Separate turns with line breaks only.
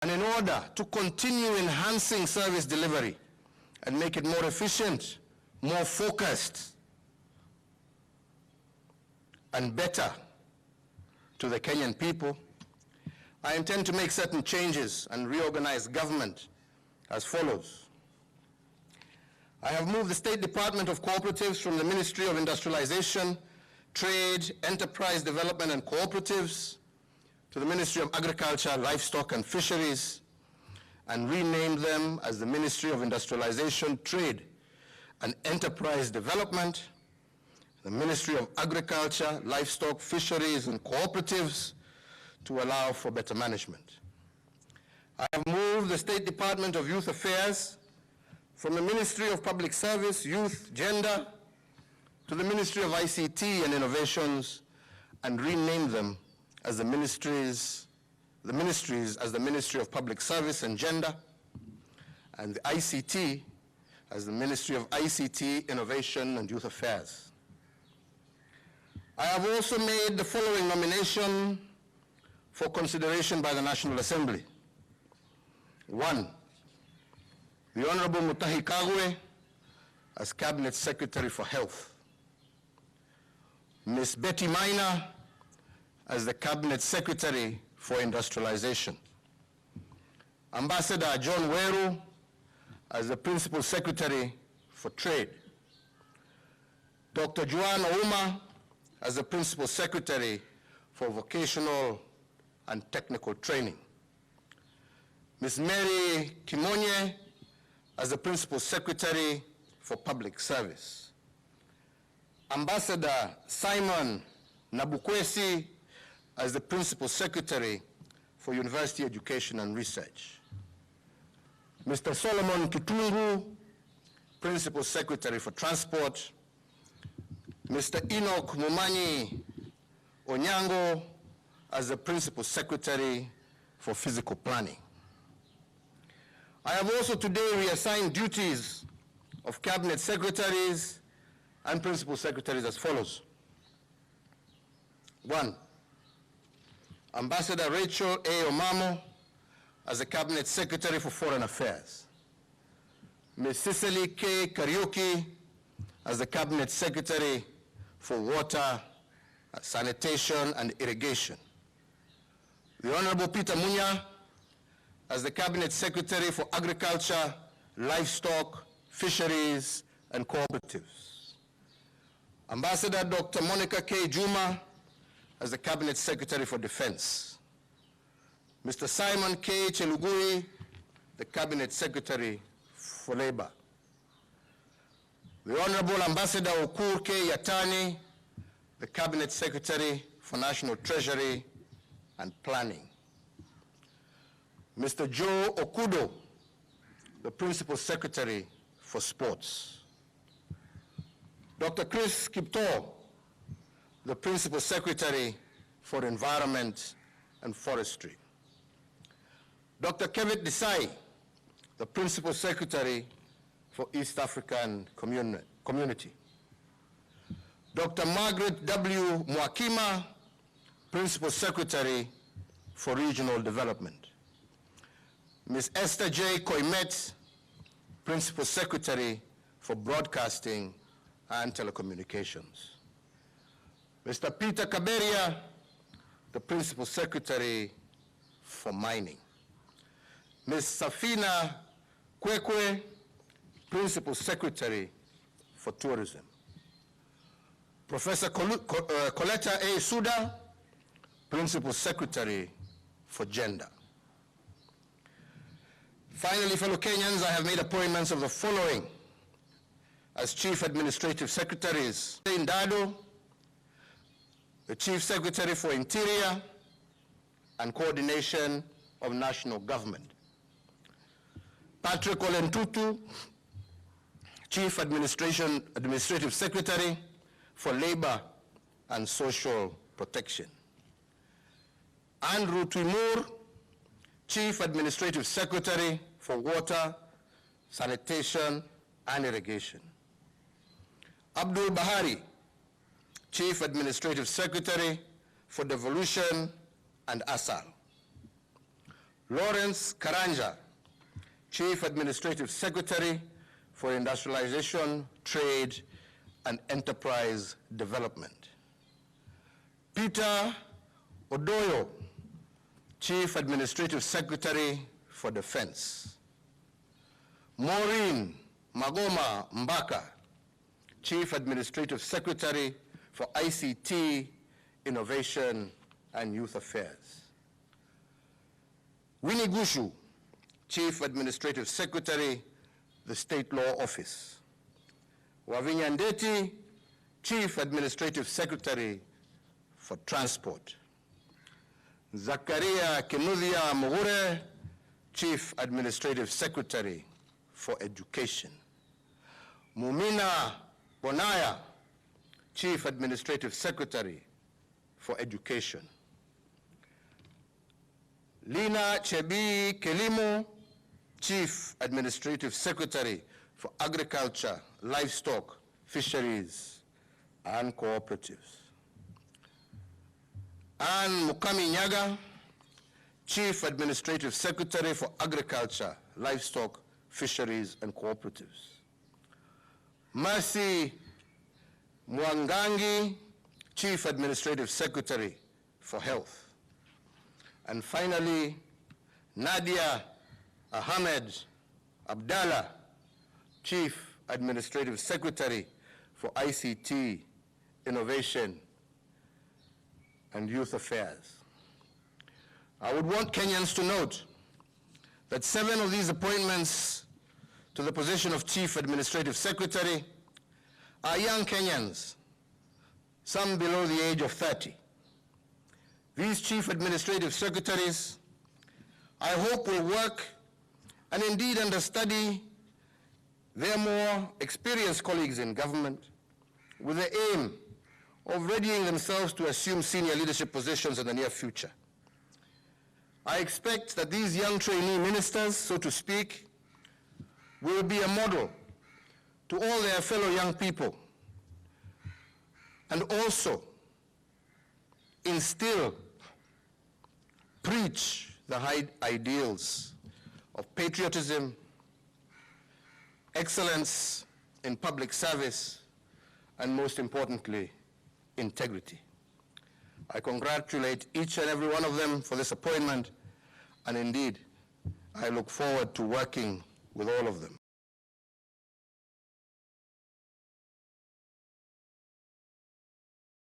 And in order to continue enhancing service delivery and make it more efficient, more focused, and better to the Kenyan people, I intend to make certain changes and reorganize government as follows. I have moved the State Department of Cooperatives from the Ministry of Industrialization, Trade, Enterprise Development and Cooperatives to the Ministry of Agriculture, Livestock and Fisheries, and renamed them as the Ministry of Industrialization, Trade and Enterprise Development, the Ministry of Agriculture, Livestock, Fisheries and Cooperatives to allow for better management. I have moved the State Department of Youth Affairs from the Ministry of Public Service, Youth, Gender, to the Ministry of ICT and Innovations, and renamed them as the ministries as the Ministry of Public Service and Gender, and the ICT as the Ministry of ICT, Innovation and Youth Affairs. I have also made the following nomination for consideration by the National Assembly. 1, the Honorable Mutahi Kagwe as Cabinet Secretary for Health. Ms. Betty Maina as the Cabinet Secretary for Industrialization. Ambassador John Weru as the Principal Secretary for Trade. Dr. Joanne Ouma as the Principal Secretary for Vocational and Technical Training. Ms. Mary Kimonye as the Principal Secretary for Public Service. Ambassador Simon Nabukwesi as the Principal Secretary for University Education and Research. Mr. Solomon Kitungu, Principal Secretary for Transport. Mr. Enoch Mumanyi Onyango as the Principal Secretary for Physical Planning. I have also today reassigned duties of Cabinet Secretaries and Principal Secretaries as follows. 1, Ambassador Rachel A. Omamo as the Cabinet Secretary for Foreign Affairs. Ms. Cicely K. Kariuki as the Cabinet Secretary for Water, Sanitation and Irrigation. The Honorable Peter Munya as the Cabinet Secretary for Agriculture, Livestock, Fisheries and Cooperatives. Ambassador Dr. Monica K. Juma as the Cabinet Secretary for Defense. Mr. Simon K. Chelugui, the Cabinet Secretary for Labor. The Honorable Ambassador Ukur K. Yatani, the Cabinet Secretary for National Treasury and Planning. Mr. Joe Okudo, the Principal Secretary for Sports. Dr. Chris Kiptor, the Principal Secretary for Environment and Forestry. Dr. Kevin Desai, the Principal Secretary for East African Community. Dr. Margaret W. Mwakima, Principal Secretary for Regional Development. Ms. Esther J. Koimet, Principal Secretary for Broadcasting and Telecommunications. Mr. Peter Kaberia, the Principal Secretary for Mining. Ms. Safina Kwekwe, Principal Secretary for Tourism. Professor Coletta A. Suda, Principal Secretary for Gender. Finally, fellow Kenyans, I have made appointments of the following as Chief Administrative Secretaries. Ndado, the Chief Secretary for Interior and Coordination of National Government. Patrick Olentutu, Chief Administrative Secretary for Labor and Social Protection. Andrew Timur, Chief Administrative Secretary for Water, Sanitation and Irrigation. Abdul Bahari, Chief Administrative Secretary for Devolution and ASAL. Lawrence Karanja, Chief Administrative Secretary for Industrialization, Trade, and Enterprise Development. Peter Odoyo, Chief Administrative Secretary for Defense. Maureen Magoma Mbaka, Chief Administrative Secretary for ICT, Innovation, and Youth Affairs. Winnie Gushu, Chief Administrative Secretary, the State Law Office. Wavinya Ndeti, Chief Administrative Secretary for Transport. Zakaria Kinuthia Mugure, Chief Administrative Secretary for Education. Mumina Bonaya, Chief Administrative Secretary for Education. Lina Chebi Kelimo, Chief Administrative Secretary for Agriculture, Livestock, Fisheries, and Cooperatives. Ann Mukami Nyaga, Chief Administrative Secretary for Agriculture, Livestock, Fisheries, and Cooperatives. Mercy Mwangangi, Chief Administrative Secretary for Health. And finally, Nadia Ahmed Abdallah, Chief Administrative Secretary for ICT, Innovation, and Youth Affairs. I would want Kenyans to note that 7 of these appointments to the position of Chief Administrative Secretary are young Kenyans, some below the age of 30. These Chief Administrative Secretaries, I hope, will work and indeed understudy their more experienced colleagues in government with the aim of readying themselves to assume senior leadership positions in the near future. I expect that these young trainee ministers, so to speak, will be a model to all their fellow young people and also instill, preach the high ideals of patriotism, excellence in public service, and most importantly, integrity. I congratulate each and every one of them for this appointment, and indeed, I look forward to working with all of them.